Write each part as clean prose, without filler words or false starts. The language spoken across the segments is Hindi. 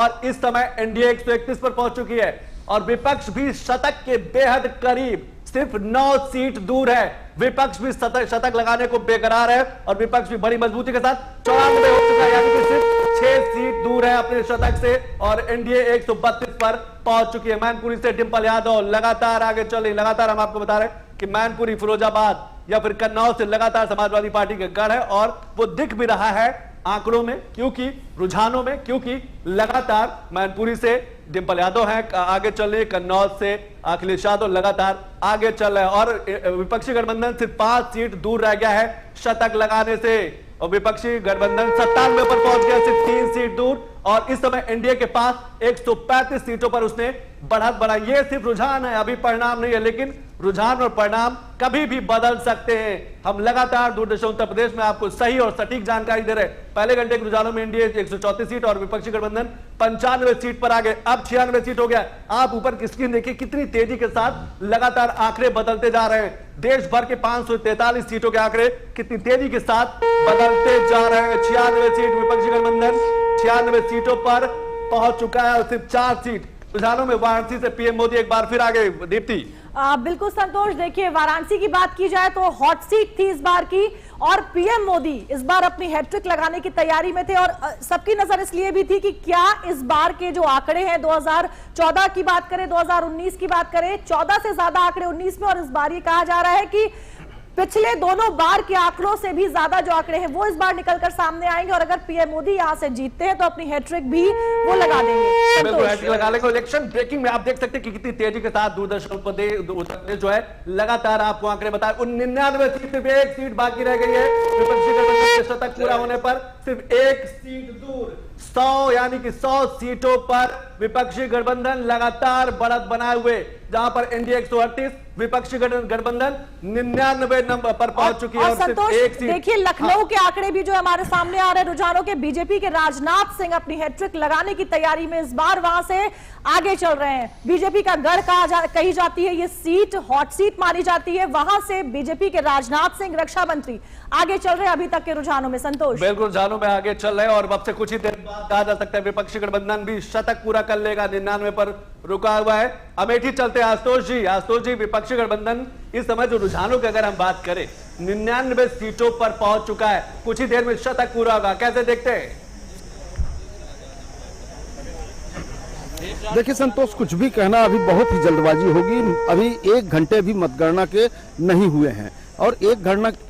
और इस समय एनडीए 131 पर पहुंच चुकी है और विपक्ष भी शतक के बेहद करीब, सिर्फ 9 सीट दूर है। विपक्ष भी शतक लगाने को बेकरार है और विपक्ष भी बड़ी मजबूती के साथ 94 हो चुका है, यानी कि सिर्फ 6 सीट दूर है अपने शतक से और एनडीए 132 पर पहुंच चुकी है। मैनपुरी से डिंपल यादव लगातार आगे चल रही। लगातार हम आपको बता रहे हैं कि मैनपुरी, फिरोजाबाद या फिर कन्नौज से लगातार समाजवादी पार्टी का गढ़ है और वो दिख भी रहा है आंकड़ों में, क्योंकि रुझानों में, क्योंकि लगातार मैनपुरी से डिंपल यादव हैं आगे चल रही, कन्नौज से अखिलेश यादव लगातार आगे चल रहे हैं और विपक्षी गठबंधन सिर्फ 5 सीट दूर रह गया है शतक लगाने से और विपक्षी गठबंधन 97 पर पहुंच गया, सिर्फ 3 सीट दूर और इस समय एनडीए के पास 135 सीटों पर उसने बढ़त बनाई। ये सिर्फ रुझान है, अभी परिणाम नहीं है, लेकिन रुझान और परिणाम कभी भी बदल सकते हैं। हम लगातार दूरदर्शन उत्तर प्रदेश में आपको सही और सटीक जानकारी दे रहे हैं। पहले घंटे के रुझानों में एनडीए 134 सीट और विपक्षी गठबंधन 95 सीट पर आ गए, अब 96 सीट हो गया। आप ऊपर की स्क्रीन देखिए कितनी तेजी के साथ लगातार आंकड़े बदलते जा रहे हैं। देश भर के 543 सीटों के आंकड़े कितनी तेजी के साथ बदलते जा रहे हैं। 96 सीट विपक्षी गठबंधन 96 सीटों पर पहुंच चुका है और सिर्फ 4 सीट रुझानों में वाराणसी से पीएम मोदी एक बार फिर आ गए। दीप्ति, बिल्कुल संतोष, देखिए वाराणसी की बात की जाए तो हॉट सीट थी इस बार की और पीएम मोदी इस बार अपनी हैट्रिक लगाने की तैयारी में थे और सबकी नजर इसलिए भी थी कि क्या इस बार के जो आंकड़े हैं 2014 की बात करें, 2019 की बात करें, 14 से ज्यादा आंकड़े 19 में और इस बार ये कहा जा रहा है कि पिछले दोनों बार के आंकड़ों से भी ज्यादा जो आंकड़े हैं वो इस बार निकलकर सामने आएंगे और अगर पीएम मोदी यहां से जीतते हैं तो अपनी हैट्रिक भी वो लगा देंगे। बिल्कुल हैट्रिक लगा लेंगे। इलेक्शन ब्रेकिंग में आप देख सकते हैं कि कितनी तेजी के साथ दूरदर्शन उत्तर प्रदेश जो है लगातार आपको आंकड़े बताए। 99 सीट सिर्फ 1 सीट बाकी रह गई है, विपक्षी गठबंधन के शतक पूरा होने पर सिर्फ 1 सीट दूर। 100 यानी कि 100 सीटों पर विपक्षी गठबंधन लगातार बढ़त बनाए हुए, जहां पर एनडीए 138, विपक्षी गठबंधन 99 नंबर पर पहुंच चुकी है और संतोष देखिए लखनऊ के आंकड़े भी जो हमारे सामने आ रहे हैं रुझानों के, बीजेपी के राजनाथ सिंह अपनी हैट्रिक लगाने की तैयारी में इस बार वहां से आगे चल रहे हैं। बीजेपी का गढ़ कही जाती है ये सीट, हॉट सीट मानी जाती है, वहां से बीजेपी के राजनाथ सिंह रक्षा मंत्री आगे चल रहे हैं अभी तक के रुझानों में। संतोष, बिल्कुल रुझानों में आगे चल रहे हैं और अब से कुछ ही देर बाद कहा जा सकता है विपक्षी गठबंधन भी शतक पूरा कर लेगा। 99 पर रुका हुआ है। अमेठी चलते हैं आशुतोष जी, विपक्षी गठबंधन इस समय जो रुझानों की अगर हम बात करें 99 सीटों पर पहुंच चुका है, कुछ ही देर में शतक पूरा होगा, कैसे देखते हैं? देखिए संतोष, कुछ भी कहना अभी बहुत ही जल्दबाजी होगी। अभी 1 घंटे भी मतगणना के नहीं हुए हैं और 1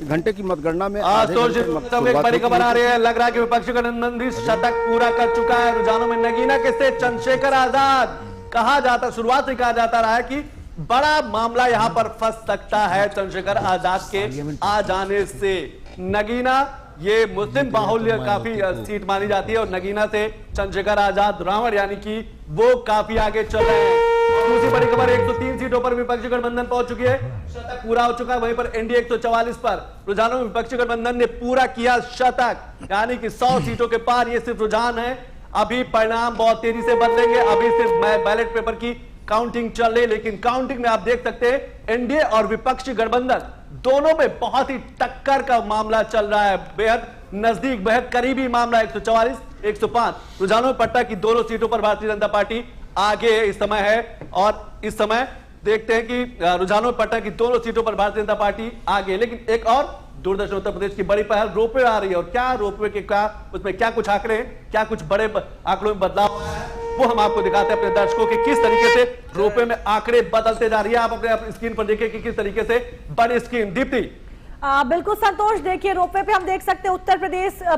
घंटे की मतगणना में एक बड़ी खबर आ रही है, लग रहा है कि विपक्षी गठबंधन भी शतक पूरा कर चुका है। रुझानों में नगीना किससे? चंद्रशेखर आजाद। कहा जाता, शुरुआत से कहा जाता रहा है कि बड़ा मामला यहां पर फंस सकता है चंद्रशेखर आजाद के आ जाने से। नगीना ये मुस्लिम बाहुल्य काफी सीट मानी जाती है और नगीना से चंद्रशेखर आजाद रावण यानी कि वो काफी आगे चल रहे हैं। दूसरी बड़ी खबर, 103 सीटों पर विपक्षी गठबंधन पहुंच चुकी है, शतक पूरा हो चुका है। वहीं पर एनडीए 144 पर रुझानों में विपक्षी गठबंधन ने पूरा किया शतक, यानी कि 100 सीटों के पार। ये सिर्फ रुझान है, अभी परिणाम बहुत तेजी से बदलेंगे। अभी सिर्फ बैलेट पेपर की काउंटिंग चल रही है, लेकिन काउंटिंग में आप देख सकते हैं एनडीए और विपक्षी गठबंधन दोनों में बहुत ही टक्कर का मामला चल रहा है, बेहद नजदीक, बेहद करीबी मामला। 144, 105 रुझानों पट्टा की दोनों सीटों पर भारतीय जनता पार्टी आगे इस समय है और इस समय देखते हैं कि रुझानों पट्टा की दोनों सीटों पर भारतीय जनता पार्टी आगे। लेकिन एक और दूरदर्शन उत्तर प्रदेश की बड़ी पहल, रोपवे आ रही है और क्या रोपवे के क्या उसमें क्या कुछ आंकड़े हैं, क्या कुछ बड़े आंकड़ों में बदलाव हुआ है, वो हम आपको दिखाते हैं अपने दर्शकों के किस तरीके से रोपवे में आंकड़े बदलते जा रही है। आप अपने स्क्रीन पर देखिए कि किस तरीके से बड़ी स्क्रीन। दीप्ति, बिल्कुल संतोष, देखिए रोपवे पे हम देख सकते हैं उत्तर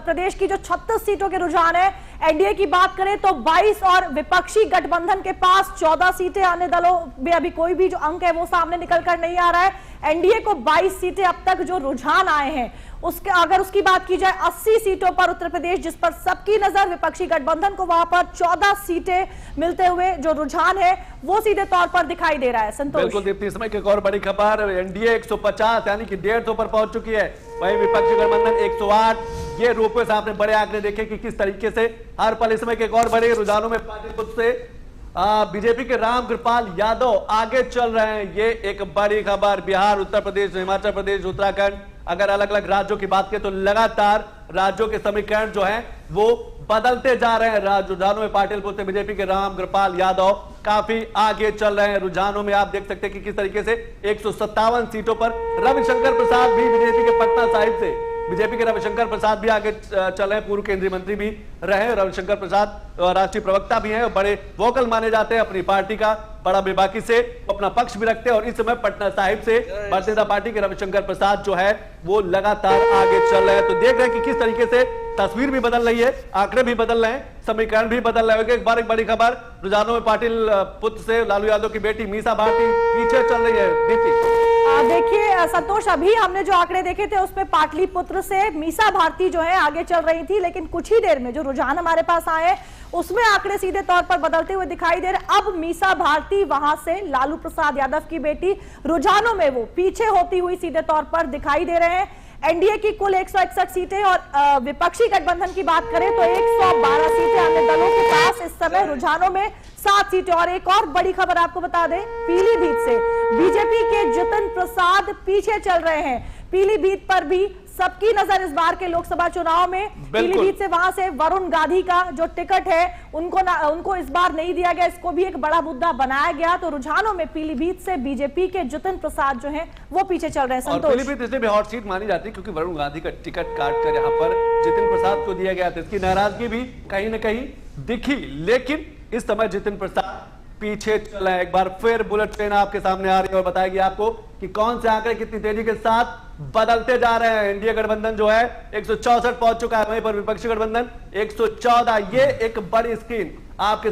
प्रदेश की जो 36 सीटों के रुझान है। एनडीए की बात करें तो 22 और विपक्षी गठबंधन के पास 14 सीटें। अन्य दलों में अभी कोई भी जो अंक है वो सामने निकल कर नहीं आ रहा है। एनडीए को 22 सीटें अब तक जो रुझान आए हैं उसके अगर उसकी बात की जाए 80 सीटों पर उत्तर प्रदेश जिस पर सबकी नजर, विपक्षी गठबंधन को वहां पर 14 सीटें मिलते हुए जो रुझान है वो सीधे तौर पर दिखाई दे रहा है। संतोष, बिल्कुल दीप्ति, समय की एक और बड़ी खबर, एनडीए 150 यानी कि 150 पर पहुंच चुकी है, वहीं विपक्षी गठबंधन 108। ये रोपवे से आपने बड़े आंकड़े देखे कि किस तरीके से हर पल। इस समय के एक और बड़े रुझानों में पाटलिपुत्र से बीजेपी के राम कृपाल यादव आगे चल रहे हैं। ये एक बड़ी खबर, बिहार, उत्तर प्रदेश, हिमाचल प्रदेश, उत्तराखंड, अगर अलग अलग राज्यों की बात करें तो लगातार राज्यों के समीकरण जो हैं वो बदलते जा रहे हैं। रुझानों में पाटिल पुत्र बीजेपी के राम कृपाल यादव काफी आगे चल रहे हैं। रुझानों में आप देख सकते हैं कि किस तरीके से 157 सीटों पर रविशंकर प्रसाद भी बीजेपी के पटना साहिब से, बीजेपी के रविशंकर प्रसाद भी आगे चल रहे हैं। पूर्व केंद्रीय मंत्री भी रहे रविशंकर प्रसाद, राष्ट्रीय प्रवक्ता भी हैं और बड़े वोकल माने जाते हैं अपनी पार्टी का बड़ा बेबाकी से अपना पक्ष भी रखते हैं। और इस समय पटना साहिब से भारतीय जनता पार्टी के रविशंकर प्रसाद जो है वो लगातार आगे चल रहे हैं। तो देख रहे हैं कि किस तरीके से तस्वीर भी बदल रही है, आंकड़े भी बदल रहे हैं, समीकरण भी बदल रहे हैं। एक बार एक बड़ी खबर, रुझानों में पाटिल पुत्र से लालू यादव की बेटी मीसा भारती पीछे चल रही है। दीप्ति देखिए संतोष, अभी हमने जो आंकड़े देखे थे उसमें पाटलिपुत्र से मीसा भारती जो है आगे चल रही थी, लेकिन कुछ ही देर में जो रुझान हमारे पास आए उसमें आंकड़े सीधे तौर पर बदलते हुए दिखाई दे रहे। अब मीसा भारती वहां से लालू प्रसाद यादव की बेटी, रुझानों में वो पीछे होती हुई सीधे तौर पर दिखाई दे रहे हैं। एनडीए की कुल 161 सीटें और विपक्षी गठबंधन की बात करें तो 112 सीटें अन्य दलों के पास इस समय। रुझानों में 7 सीटें। और एक और बड़ी खबर आपको बता दें, पीलीभीत से बीजेपी के जितिन प्रसाद पीछे चल रहे हैं। पीलीभीत पर भी सबकी नजर इस बार के लोकसभा चुनाव में। पीलीभीत से वहां से वरुण गांधी का जो टिकट है उनको इस बार नहीं दिया गया, इसको भी एक बड़ा मुद्दा बनाया गया। तो रुझानों में पीलीभीत से बीजेपी के जितिन प्रसाद जो हैं वो पीछे चल रहे हैं। और पीलीभीत इसलिए भी हॉट सीट मानी जाती है क्योंकि वरुण गांधी का टिकट काट कर यहाँ पर जितिन प्रसाद को दिया गया था। इसकी नाराजगी भी कहीं ना कहीं दिखी, लेकिन इस समय जितिन प्रसाद पीछे चल रहे हैं। एक बार फिर बुलेट ट्रेन आपके सामने आ रही है और बताएगी आपको कि कौन से आंकड़े कितनी तेजी के साथ बदलते जा रहे हैं। एनडीए गठबंधन जो है 164 पहुंच चुका है, वहीं पर विपक्षी गठबंधन 114। ये एक बड़ी स्क्रीन आपके